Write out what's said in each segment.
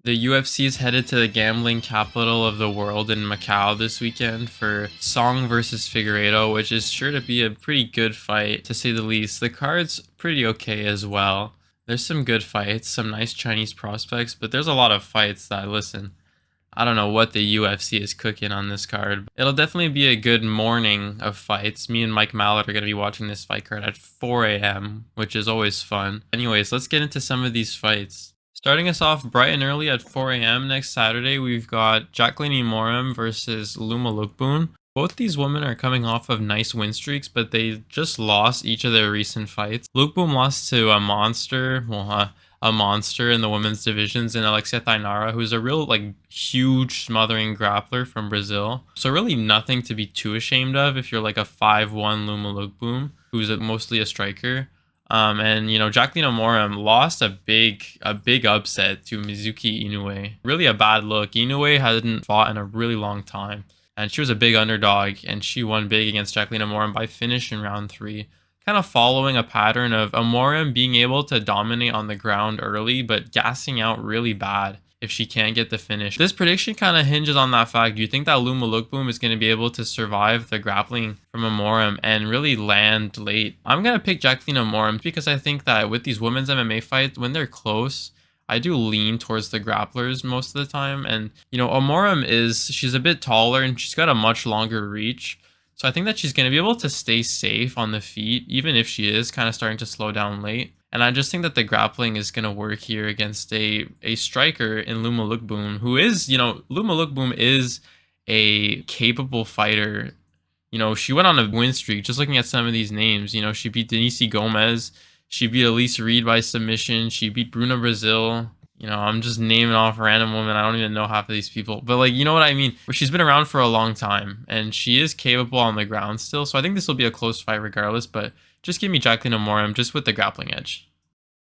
The UFC is headed to the gambling capital of the world in Macau this weekend for Song versus Figueiredo, which is sure to be a pretty good fight, to say the least. The card's pretty okay as well. There's some good fights, some nice Chinese prospects, but there's a lot of fights that, listen, I don't know what the UFC is cooking on this card. It'll definitely be a good morning of fights. Me and Mike Mallett are going to be watching this fight card at 4 a.m., which is always fun. Anyways, let's get into some of these fights. Starting us off bright and early at 4 a.m. next Saturday, we've got Jacqueline Morim versus Luma Lukbun. Both these women are coming off of nice win streaks, but they just lost each of their recent fights. Lukbun lost to a monster, a monster in the women's divisions in Alexia Tainara, who's a real huge smothering grappler from Brazil. So really nothing to be too ashamed of if you're like a 5-1 Luma Lukbun, who's mostly a striker. And Jacqueline Amorim lost a big upset to Mizuki Inoue. Really a bad look. Inoue hadn't fought in a really long time, and she was a big underdog, and she won big against Jacqueline Amorim by finish in round 3. Kind of following a pattern of Amorim being able to dominate on the ground early, but gassing out really bad if she can't get the finish. This prediction kind of hinges on that fact. Do you think that Luma Lookboom is going to be able to survive the grappling from Amorim and really land late? I'm going to pick Jacqueline Amorim because I think that with these women's MMA fights, when they're close, I do lean towards the grapplers most of the time. And, Amorim she's a bit taller and she's got a much longer reach. So I think that she's going to be able to stay safe on the feet, even if she is kind of starting to slow down late. And I just think that the grappling is going to work here against a striker in Luma Lookboom, who is, Luma Lookboom is a capable fighter. She went on a win streak, just looking at some of these names. She beat Denise Gomez. She beat Elise Reed by submission. She beat Bruna Brazil. I'm just naming off random women. I don't even know half of these people. But, you know what I mean? She's been around for a long time, and she is capable on the ground still. So I think this will be a close fight regardless. But just give me Jacqueline Amorim just with the grappling edge.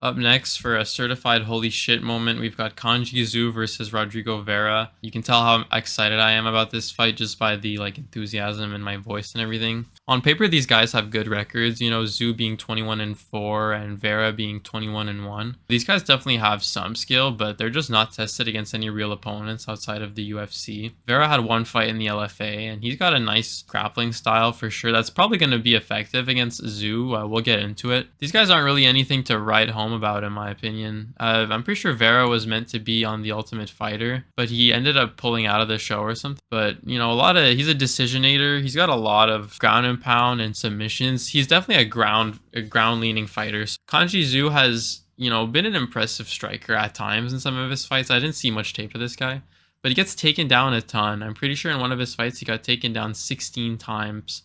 Up next, for a certified holy shit moment, we've got Kanji Zhu versus Rodrigo Vera. You can tell how excited I am about this fight just by the enthusiasm in my voice and everything. On paper, these guys have good records. Zhu being 21-4 and Vera being 21-1. These guys definitely have some skill, but they're just not tested against any real opponents outside of the UFC. Vera had one fight in the LFA, and he's got a nice grappling style for sure. That's probably going to be effective against Zhu. We'll get into it. These guys aren't really anything to write home about, in my opinion. I'm pretty sure Vera was meant to be on The Ultimate Fighter, but he ended up pulling out of the show or something. But he's a decisionator. He's got a lot of ground and pound and submissions. He's definitely a ground leaning fighter. So Kanji Zhu has been an impressive striker at times in some of his fights. I didn't see much tape of this guy, but he gets taken down a ton. I'm pretty sure in one of his fights he got taken down 16 times,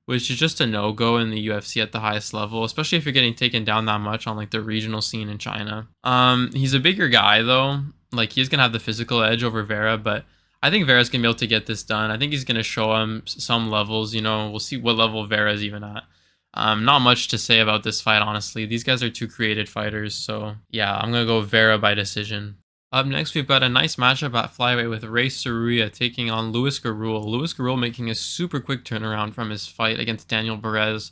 which is just a no-go in the UFC at the highest level, especially if you're getting taken down that much on the regional scene in China. He's a bigger guy though. He's gonna have the physical edge over Vera, but I think Vera's gonna be able to get this done. I think he's gonna show him some levels. We'll see what level Vera's even at. Not much to say about this fight, honestly. These guys are two created fighters, so yeah, I'm gonna go Vera by decision. Up next, we've got a nice matchup at flyweight with Ray Saruya taking on Luis Garul. Luis Garul making a super quick turnaround from his fight against Daniel Perez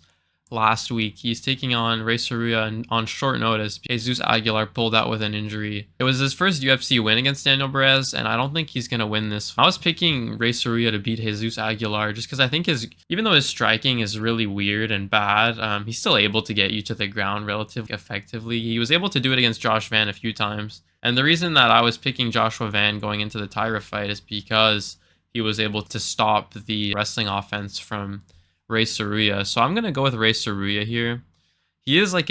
last week. He's taking on Ray Saruya on short notice. Jesus Aguilar pulled out with an injury. It was his first UFC win against Daniel Perez, and I don't think he's going to win this. I was picking Ray Saruya to beat Jesus Aguilar just because I think even though his striking is really weird and bad, he's still able to get you to the ground relatively effectively. He was able to do it against Josh Van a few times. And the reason that I was picking Joshua Van going into the Tyra fight is because he was able to stop the wrestling offense from Ray Saruya. So I'm going to go with Ray Saruya here. He is a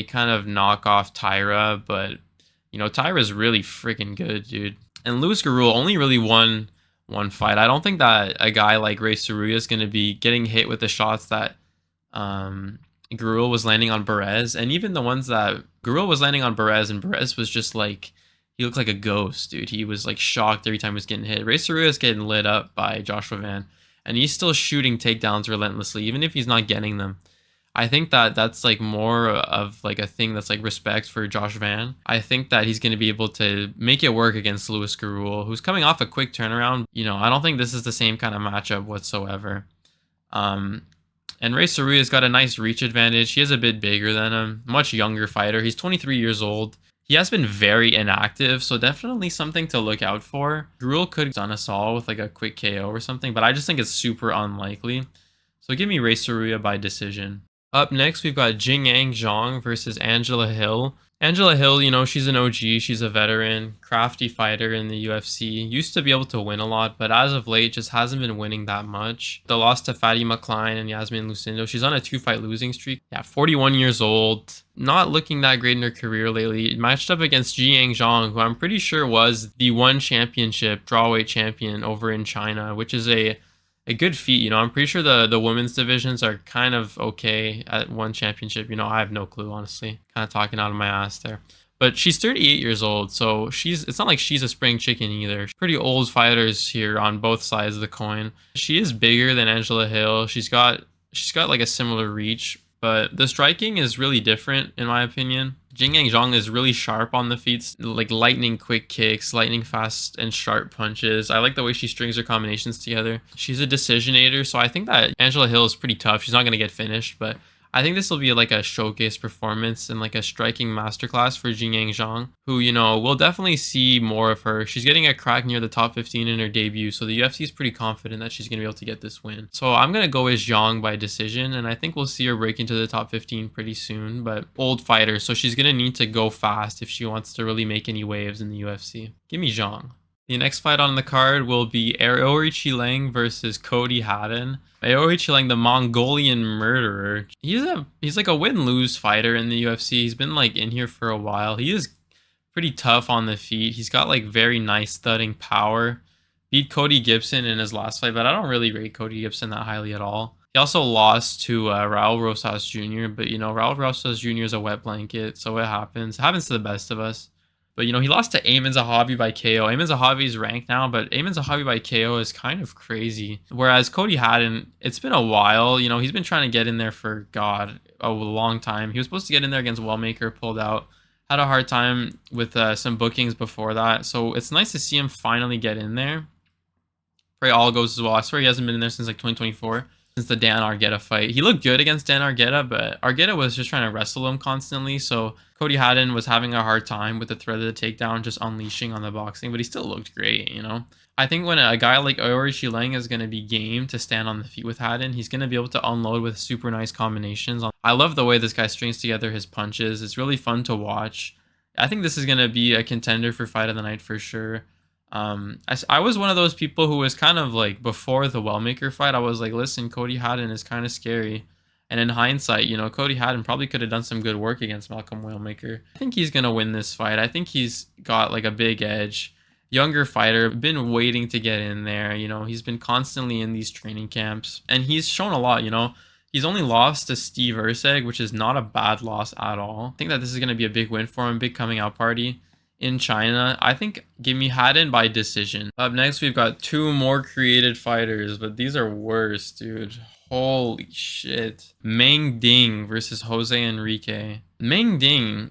kind of knockoff Tyra, but Tyra is really freaking good, dude. And Luis Garul only really won one fight. I don't think that a guy like Ray Saruya is going to be getting hit with the shots that Garul was landing on Perez, and even the ones that Garul was landing on Perez, and Perez was just he looked like a ghost, dude. He was shocked every time he was getting hit. Ray Saruya is getting lit up by Joshua Van, and he's still shooting takedowns relentlessly, even if he's not getting them. I think that that's more of a thing that's respect for Josh Van. I think that he's going to be able to make it work against Luis Garul, who's coming off a quick turnaround. I don't think this is the same kind of matchup whatsoever. And Ray Saruya's got a nice reach advantage. He is a bit bigger than him, much younger fighter. He's 23 years old. He has been very inactive, so definitely something to look out for. Gruel could done us all with like a quick KO or something, but I just think it's super unlikely. So give me Rei Saruya by decision. Up next, we've got Jingyang Zhang versus Angela Hill. Angela Hill, you know, she's an OG, she's a veteran, crafty fighter in the UFC. Used to be able to win a lot, but as of late, just hasn't been winning that much. The loss to Fatima Klein and Yasmin Lucindo, she's on a 2-fight losing streak. Yeah, 41 years old, not looking that great in her career lately. Matched up against Jingyang Zhang, who I'm pretty sure was the one championship strawweight champion over in China, which is a good feat. You know, I'm pretty sure the women's divisions are kind of okay at one championship. You know, I have no clue, honestly. Kind of talking out of my ass there. But she's 38 years old, so it's not like she's a spring chicken either. Pretty old fighters here on both sides of the coin. She is bigger than Angela Hill. She's got like a similar reach, but the striking is really different in my opinion. Jingyang Zhang is really sharp on the feet, like lightning quick kicks, lightning fast and sharp punches. I like the way she strings her combinations together. She's a decisionator, so I think that Angela Hill is pretty tough. She's not going to get finished, but I think this will be like a showcase performance and like a striking masterclass for Jingyang Zhang, who, you know, we'll definitely see more of her. She's getting a crack near the top 15 in her debut, so the UFC is pretty confident that she's going to be able to get this win. So I'm going to go with Zhang by decision, and I think we'll see her break into the top 15 pretty soon, but old fighter, so she's going to need to go fast if she wants to really make any waves in the UFC. Give me Zhang. The next fight on the card will be Aori Chileng versus Cody Haddon. Aori Chileng, the Mongolian murderer. He's like a win-lose fighter in the UFC. He's been like in here for a while. He is pretty tough on the feet. He's got like very nice thudding power. Beat Cody Gibson in his last fight, but I don't really rate Cody Gibson that highly at all. He also lost to Raul Rosas Jr., but you know, Raul Rosas Jr. is a wet blanket, so it happens. It happens to the best of us. But, you know, he lost to Ayman Zahabi by KO. Ayman Zahabi's ranked now, but Ayman Zahabi by KO is kind of crazy. Whereas Cody Haddon, it's been a while. You know, he's been trying to get in there for, God, a long time. He was supposed to get in there against Wellmaker, pulled out. Had a hard time with some bookings before that. So it's nice to see him finally get in there. Pray all goes as well. I swear he hasn't been in there since like 2024. Since the Dan Argueta fight. He looked good against Dan Argueta, but Argueta was just trying to wrestle him constantly, so Cody Haddon was having a hard time with the threat of the takedown, just unleashing on the boxing, but he still looked great, you know? I think when a guy like Aori Chileng is going to be game to stand on the feet with Haddon, he's going to be able to unload with super nice combinations. I love the way this guy strings together his punches. It's really fun to watch. I think this is going to be a contender for fight of the night for sure. I was one of those people who was kind of like, before the Wellmaker fight, I was like, listen, Cody Haddon is kind of scary. And in hindsight, you know, Cody Haddon probably could have done some good work against Malcolm Wellmaker. I think he's going to win this fight. I think he's got like a big edge. Younger fighter, been waiting to get in there. You know, he's been constantly in these training camps and he's shown a lot, you know. He's only lost to Steve Erceg, which is not a bad loss at all. I think that this is going to be a big win for him, big coming out party in China. I think give me Haddon by decision. Up next, we've got two more created fighters, but these are worse, dude. Holy shit. Meng Ding versus Jose Enrique. Meng Ding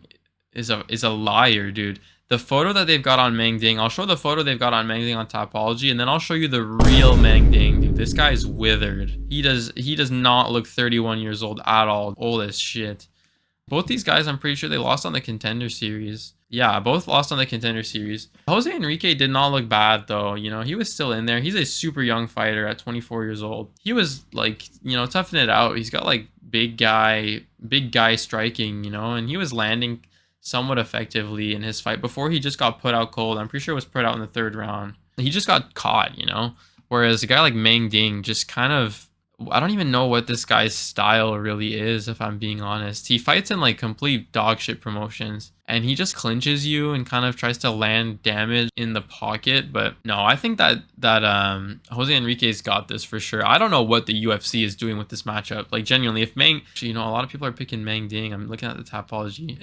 is a liar, dude. The photo that they've got on Meng Ding, I'll show the photo they've got on Meng Ding on Tapology, and then I'll show you the real Meng Ding, dude. This guy's withered. He does not look 31 years old at all. Old as shit. Both these guys, I'm pretty sure they lost on the Contender Series. Yeah, both lost on the Contender Series. Jose Enrique did not look bad, though. You know, he was still in there. He's a super young fighter at 24 years old. He was, like, you know, toughing it out. He's got, like, big guy striking, you know, and he was landing somewhat effectively in his fight before he just got put out cold. I'm pretty sure it was put out in the 3rd round. He just got caught, you know, whereas a guy like Meng Ding just kind of, I don't even know what this guy's style really is, if I'm being honest. He fights in like complete dog shit promotions and he just clinches you and kind of tries to land damage in the pocket. But no, I think that Jose Enrique's got this for sure. I don't know what the UFC is doing with this matchup. Like genuinely, if Meng, you know, a lot of people are picking Meng Ding. I'm looking at the Tapology.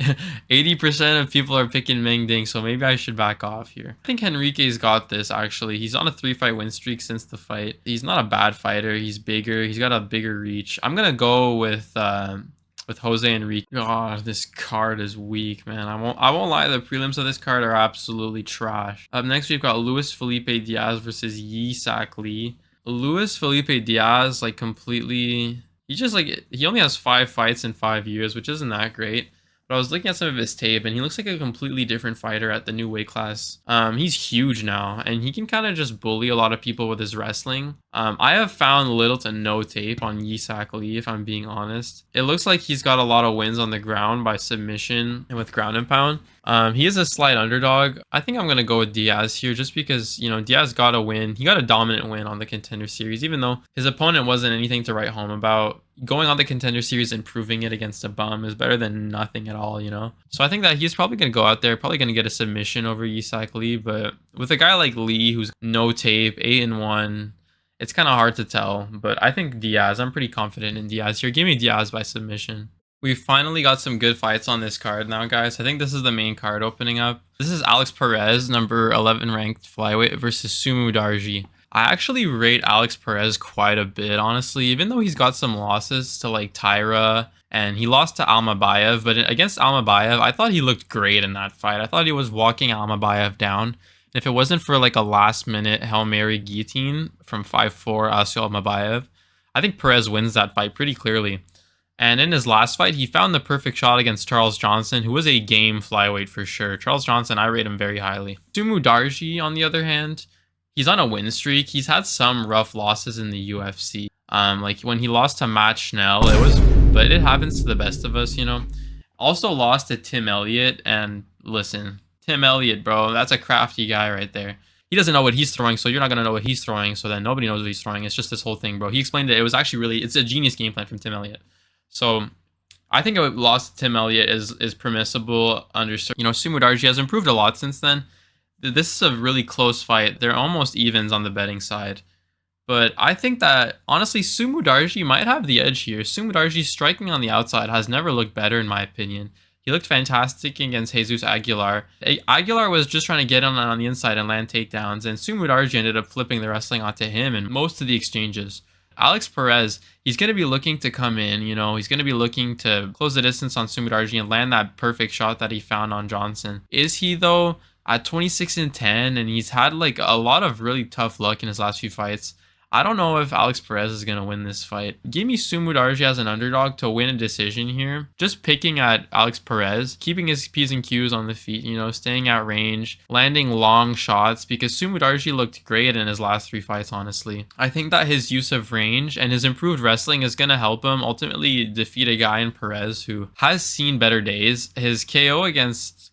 80% of people are picking Meng Ding, so maybe I should back off here. I think Enrique's got this actually. He's on a 3-fight win streak since the fight. He's not a bad fighter. He's bigger. He's got a bigger reach. I'm gonna go with Jose Enrique. God, this card is weak, man. I won't lie, the prelims of this card are absolutely trash. Up next, we've got Luis Felipe Diaz versus Yi-Sak Lee. Luis Felipe Diaz, like, completely... He only has 5 fights in 5 years, which isn't that great. But I was looking at some of his tape, and he looks like a completely different fighter at the new weight class. He's huge now, and he can kind of just bully a lot of people with his wrestling. I have found little to no tape on Yisak Lee, if I'm being honest. It looks like he's got a lot of wins on the ground by submission and with ground and pound. He is a slight underdog. I think I'm going to go with Diaz here just because, Diaz got a win. He got a dominant win on the Contender Series, even though his opponent wasn't anything to write home about. Going on the Contender Series and proving it against a bum is better than nothing at all. So I think that he's probably going to go out there, probably going to get a submission over Yisak Lee. But with a guy like Lee, who's no tape, 8-1, it's kind of hard to tell. But I think Diaz, I'm pretty confident in Diaz here. Give me Diaz by submission. We finally got some good fights on this card now, guys. I think this is the main card opening up. This is Alex Perez, number 11 ranked flyweight, versus Sumu Darji. I actually rate Alex Perez quite a bit, honestly, even though he's got some losses to like Tyra and he lost to Almabayev. But against Almabayev, I thought he looked great in that fight. I thought he was walking Almabayev down. And if it wasn't for like a last minute Hail Mary guillotine from 5-4 Asio Almabayev, I think Perez wins that fight pretty clearly. And in his last fight, he found the perfect shot against Charles Johnson, who was a game flyweight for sure. Charles Johnson, I rate him very highly. Sumu Darji, on the other hand, he's on a win streak. He's had some rough losses in the UFC. Like when he lost to Matt Schnell, but it happens to the best of us. Also lost to Tim Elliott, and listen, Tim Elliott, bro, that's a crafty guy right there. He doesn't know what he's throwing, so you're not gonna know what he's throwing. So then nobody knows what he's throwing. It's just this whole thing, bro. He explained it. It was actually it's a genius game plan from Tim Elliott. So I think a loss to Tim Elliott is permissible under, Sumu Darji has improved a lot since then. This is a really close fight. They're almost evens on the betting side. But I think that, honestly, Sumu Darji might have the edge here. Sumu Darji striking on the outside has never looked better, in my opinion. He looked fantastic against Jesus Aguilar. Aguilar was just trying to get on the inside and land takedowns, and Sumu Darji ended up flipping the wrestling onto him in most of the exchanges. Alex Perez, he's going to be looking to come in, he's going to be looking to close the distance on Sumu Darji and land that perfect shot that he found on Johnson. Is he, though? At 26-10, and he's had like a lot of really tough luck in his last few fights. I don't know if Alex Perez is going to win this fight. Give me Sumu Darji as an underdog to win a decision here. Just picking at Alex Perez, keeping his P's and Q's on the feet, staying at range, landing long shots, because Sumu Darji looked great in his last 3 fights, honestly. I think that his use of range and his improved wrestling is going to help him ultimately defeat a guy in Perez who has seen better days. His KO against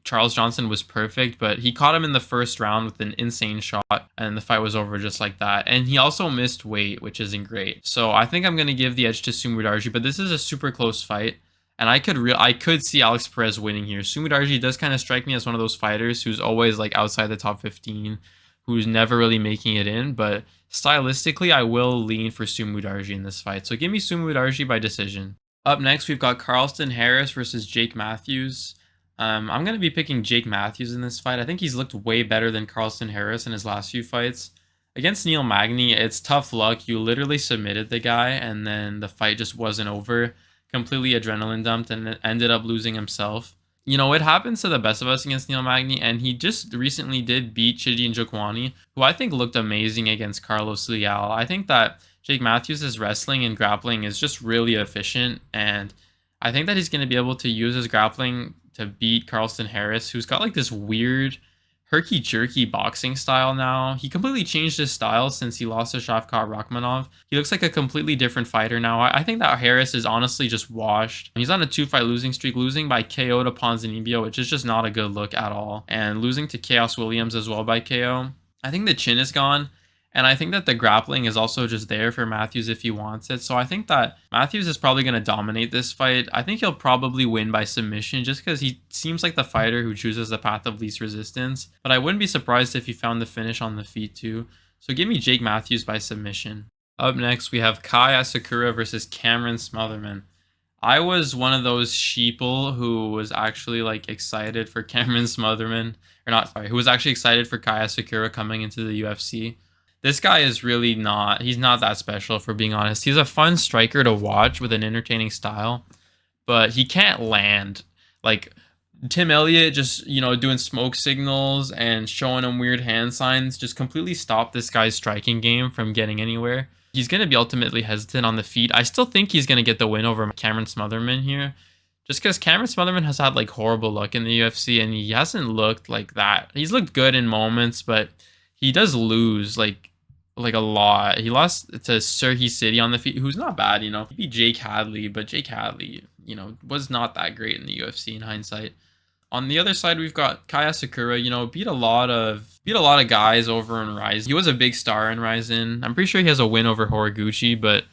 Charles Johnson was perfect, but he caught him in the first round with an insane shot, and the fight was over just like that. And he also missed weight, which isn't great. So I think I'm going to give the edge to Sumu Darji, but this is a super close fight, and I could see Alex Perez winning here. Sumu Darji does kind of strike me as one of those fighters who's always outside the top 15, who's never really making it in, but stylistically, I will lean for Sumu Darji in this fight. So give me Sumu Darji by decision. Up next, we've got Carlston Harris versus Jake Matthews. I'm going to be picking Jake Matthews in this fight. I think he's looked way better than Carlston Harris in his last few fights. Against Neil Magny, it's tough luck. You literally submitted the guy, and then the fight just wasn't over. Completely adrenaline dumped, and ended up losing himself. It happens to the best of us against Neil Magny, and he just recently did beat Chidi Njokwani, who I think looked amazing against Carlos Leal. I think that Jake Matthews' wrestling and grappling is just really efficient, and I think that he's going to be able to use his grappling to beat Carlston Harris, who's got this weird herky-jerky boxing style now. He completely changed his style since he lost to Shavkat Rakhmonov. He looks like a completely different fighter now. I think that Harris is honestly just washed. He's on a 2-fight losing streak, losing by KO to Ponzinibbio, which is just not a good look at all. And losing to Chaos Williams as well by KO. I think the chin is gone. And I think that the grappling is also just there for Matthews if he wants it. So I think that Matthews is probably going to dominate this fight. I think he'll probably win by submission just because he seems like the fighter who chooses the path of least resistance. But I wouldn't be surprised if he found the finish on the feet too. So give me Jake Matthews by submission. Up next, we have Kai Asakura versus Cameron Smotherman. I was one of those sheeple who was actually excited for Cameron Smotherman. Who was actually excited for Kai Asakura coming into the UFC. This guy is really he's not that special, for being honest. He's a fun striker to watch with an entertaining style, but he can't land. Tim Elliott just, doing smoke signals and showing him weird hand signs just completely stopped this guy's striking game from getting anywhere. He's going to be ultimately hesitant on the feet. I still think he's going to get the win over Cameron Smotherman here, Just because Cameron Smotherman has had like horrible luck in the UFC and he hasn't looked like that. He's looked good in moments, but he does lose like a lot. He lost to Serhi City on the feet, who's not bad, you know. He beat Jake Hadley, but Jake Hadley, you know, was not that great in the UFC in hindsight. On the other side, we've got Kaya Sakura, you know, beat a lot of guys over in Ryzen. He was a big star in Ryzen. I'm pretty sure he has a win over Horiguchi, but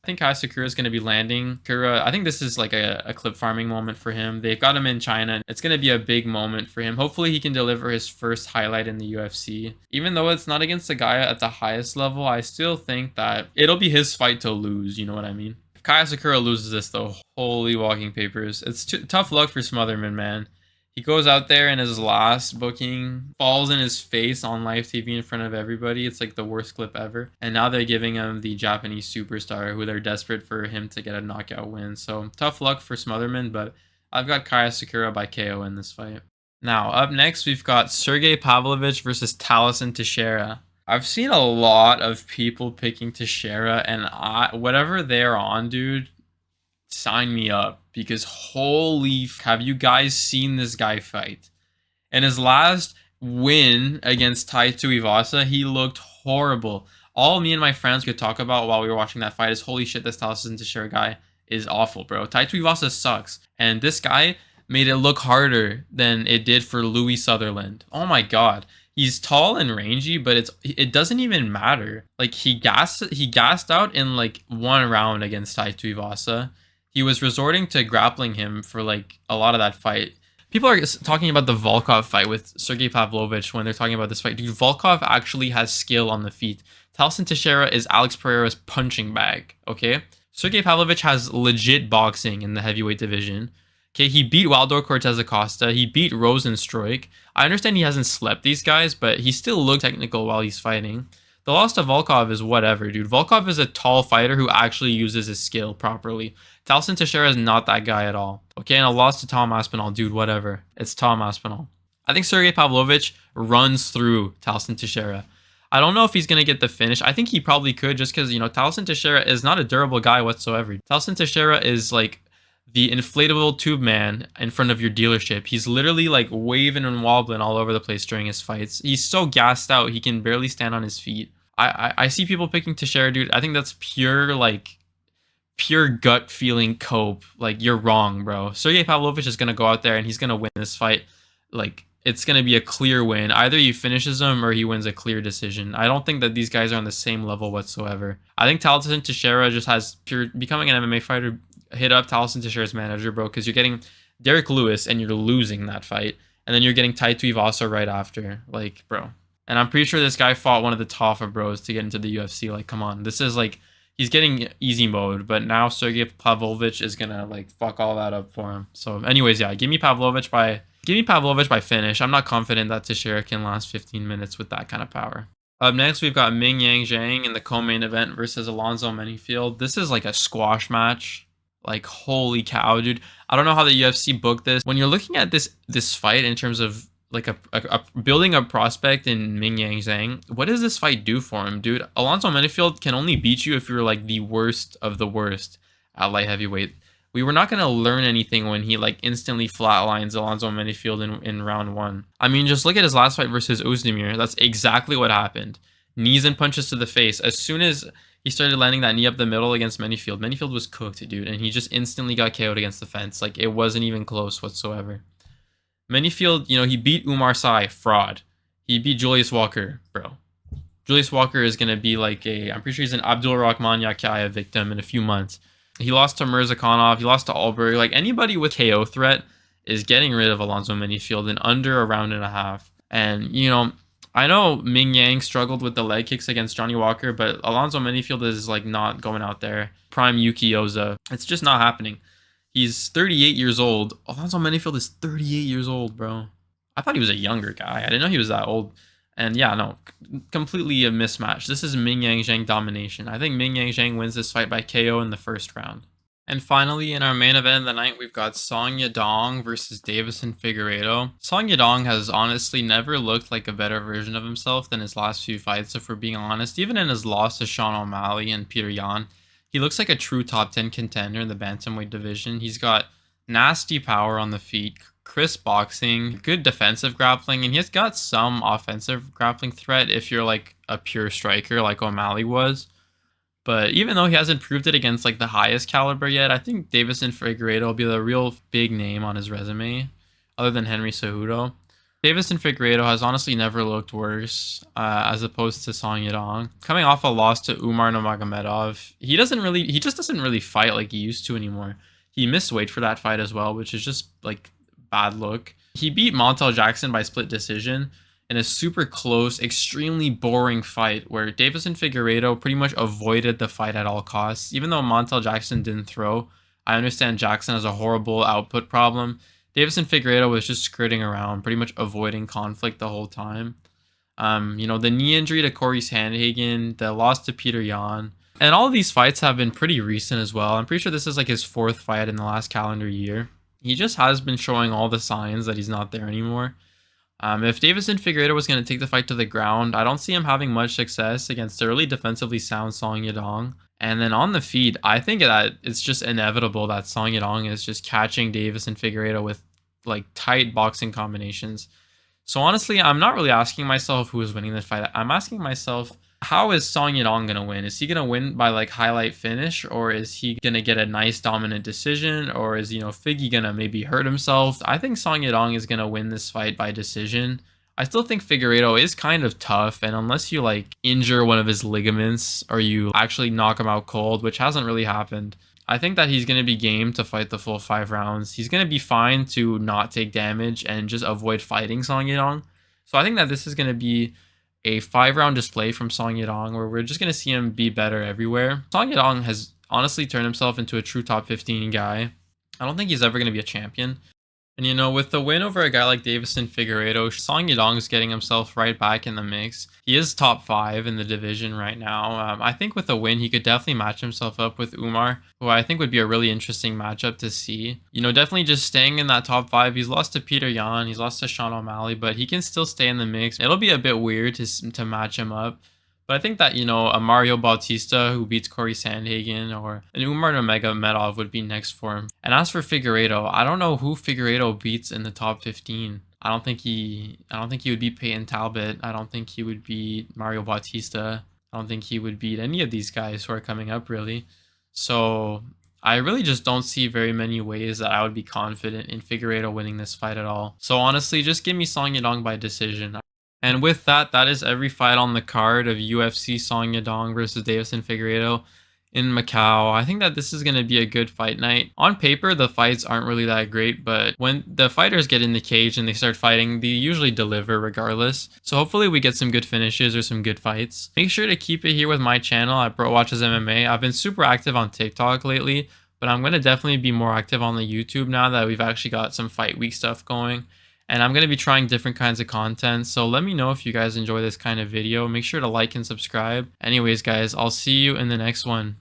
I think Kaya Sakura is going to be landing. Kura, I think this is like a clip farming moment for him. They've got him in China. It's going to be a big moment for him. Hopefully he can deliver his first highlight in the UFC. Even though it's not against a guy at the highest level, I still think that it'll be his fight to lose. You know what I mean? If Kaya Sakura loses this though, holy walking papers. It's tough luck for Smotherman, man. He goes out there in his last booking, falls in his face on live TV in front of everybody. It's like the worst clip ever. And now they're giving him the Japanese superstar who they're desperate for him to get a knockout win. So tough luck for Smotherman, but I've got Kaya Sakura by KO in this fight. Now, up next, we've got Sergey Pavlovich versus Taliesin Teixeira. I've seen a lot of people picking Teixeira, and whatever they're on, dude, sign me up, because holy have you guys seen this guy fight? In his last win against Tai Tuivasa, he looked horrible. All me and my friends could talk about while we were watching that fight is, holy shit, this Taliesin Teixeira guy is awful, bro. Tai Tuivasa sucks, and this guy made it look harder than it did for Louis Sutherland. Oh my god. He's tall and rangy, but it doesn't even matter. Like, he gassed out in like one round against Tai Tuivasa. He was resorting to grappling him for like a lot of that fight. People are talking about the Volkov fight with Sergey Pavlovich when they're talking about this fight. Dude, Volkov actually has skill on the feet. Taliesin Teixeira is Alex Pereira's punching bag, okay? Sergey Pavlovich has legit boxing in the heavyweight division. Okay, he beat Waldor Cortez Acosta. He beat Rosenstruik. I understand he hasn't slept these guys, but he still looked technical while he's fighting. The loss to Volkov is whatever, dude. Volkov is a tall fighter who actually uses his skill properly. Taliesin Teixeira is not that guy at all. Okay, and a loss to Tom Aspinall, dude, whatever. It's Tom Aspinall. I think Sergey Pavlovich runs through Taliesin Teixeira. I don't know if he's going to get the finish. I think he probably could, just because, you know, Taliesin Teixeira is not a durable guy whatsoever. Taliesin Teixeira is like the inflatable tube man in front of your dealership. He's literally like waving and wobbling all over the place during his fights. He's so gassed out, he can barely stand on his feet. I see people picking Teixeira, dude. I think that's pure gut feeling cope. Like, you're wrong, bro. Sergey Pavlovich is going to go out there and he's going to win this fight. Like, it's going to be a clear win. Either he finishes him or he wins a clear decision. I don't think that these guys are on the same level whatsoever. I think Taliesin Teixeira just has becoming an MMA fighter. Hit up Taliesin Teixeira's manager, bro, because you're getting Derek Lewis and you're losing that fight, and then you're getting Tai Tuivasa right after, like, bro. And I'm pretty sure this guy fought one of the Toffa bros to get into the UFC. Like, come on, this is like, he's getting easy mode, but now Sergey Pavlovich is gonna like fuck all that up for him. So, anyways, yeah, give me Pavlovich by finish. I'm not confident that Teixeira can last 15 minutes with that kind of power. Up next, we've got Ming Yang Zhang in the co-main event versus Alonzo Menifield. This is like a squash match. Like, holy cow, dude. I don't know how the UFC booked this. When you're looking at this fight in terms of like a building a prospect in Ming Yang Zhang, what does this fight do for him, dude? Alonzo Menifield can only beat you if you're like the worst of the worst at light heavyweight. We were not going to learn anything when he like instantly flatlines Alonzo Menifield in round one. I mean, just look at his last fight versus Ozdemir. That's exactly what happened. Knees and punches to the face. As soon as he started landing that knee up the middle against Menifield, Menifield was cooked, dude, and he just instantly got KO'd against the fence. Like, it wasn't even close whatsoever. Menifield, you know, he beat Umar Sy, fraud. He beat Julius Walker, bro. Julius Walker is going to be like I'm pretty sure he's an Abdul Rahman Yakaya victim in a few months. He lost to Mirzakhanov, he lost to Alberg. Like, anybody with KO threat is getting rid of Alonzo Menifield in under a round and a half. And, you know, I know Ming Yang struggled with the leg kicks against Johnny Walker, but Alonzo Menifield is like not going out there. Prime Yuki Oza. It's just not happening. He's 38 years old. Alonzo Menifield is 38 years old, bro. I thought he was a younger guy. I didn't know he was that old. And yeah, no, completely a mismatch. This is Ming Yang Zhang domination. I think Ming Yang Zhang wins this fight by KO in the first round. And finally, in our main event of the night, we've got Song Yadong versus Davison Figueredo. Song Yadong has honestly never looked like a better version of himself than his last few fights, if we're being honest. Even in his loss to Sean O'Malley and Peter Yan, he looks like a true top 10 contender in the bantamweight division. He's got nasty power on the feet, crisp boxing, good defensive grappling, and he's got some offensive grappling threat if you're like a pure striker like O'Malley was. But even though he hasn't proved it against like the highest caliber yet, I think Davison Figueiredo will be the real big name on his resume, other than Henry Cejudo. Davison Figueiredo has honestly never looked worse, as opposed to Song Yadong. Coming off a loss to Umar Nurmagomedov, he just doesn't really fight like he used to anymore. He missed weight for that fight as well, which is just like bad look. He beat Montel Jackson by split decision in a super close, extremely boring fight where Davison Figueiredo pretty much avoided the fight at all costs. Even though Montel Jackson didn't throw, I understand Jackson has a horrible output problem. Davison Figueiredo was just skirting around, pretty much avoiding conflict the whole time. The knee injury to Corey Sandhagen, the loss to Peter Yan, and all of these fights have been pretty recent as well. I'm pretty sure this is like his 4th fight in the last calendar year. He just has been showing all the signs that he's not there anymore. If Davison Figueiredo was going to take the fight to the ground, I don't see him having much success against a really defensively sound Song Yadong. And then on the feet, I think that it's just inevitable that Song Yadong is just catching Davison Figueiredo with like tight boxing combinations. So honestly, I'm not really asking myself who is winning this fight. I'm asking myself, how is Song Yadong going to win? Is he going to win by like highlight finish, or is he going to get a nice dominant decision, or is, Figgy going to maybe hurt himself? I think Song Yadong is going to win this fight by decision. I still think Figueiredo is kind of tough, and unless you like injure one of his ligaments or you actually knock him out cold, which hasn't really happened, I think that he's going to be game to fight the full 5 rounds. He's going to be fine to not take damage and just avoid fighting Song Yadong. So I think that this is going to be a 5-round display from Song Yadong where we're just going to see him be better everywhere. Song Yadong has honestly turned himself into a true top 15 guy. I don't think he's ever going to be a champion. And with the win over a guy like Davison Figueiredo, Song Yadong is getting himself right back in the mix. He is top 5 in the division right now. I think with a win, he could definitely match himself up with Umar, who I think would be a really interesting matchup to see. Definitely just staying in that top 5. He's lost to Peter Yan, he's lost to Sean O'Malley, but he can still stay in the mix. It'll be a bit weird to match him up. But I think that, a Mario Bautista who beats Corey Sandhagen or an Umar Nurmagomedov would be next for him. And as for Figueiredo, I don't know who Figueiredo beats in the top 15. I don't think he would beat Peyton Talbot. I don't think he would beat Mario Bautista. I don't think he would beat any of these guys who are coming up, really. So I really just don't see very many ways that I would be confident in Figueiredo winning this fight at all. So honestly, just give me Song Yadong by decision. And with that, that is every fight on the card of UFC Song Yadong versus Davison Figueiredo in Macau. I think that this is going to be a good fight night. On paper, the fights aren't really that great, but when the fighters get in the cage and they start fighting, they usually deliver regardless. So hopefully we get some good finishes or some good fights. Make sure to keep it here with my channel at Bro Watches MMA. I've been super active on TikTok lately, but I'm going to definitely be more active on the YouTube now that we've actually got some fight week stuff going. And I'm going to be trying different kinds of content, so let me know if you guys enjoy this kind of video. Make sure to like and subscribe. Anyways, guys, I'll see you in the next one.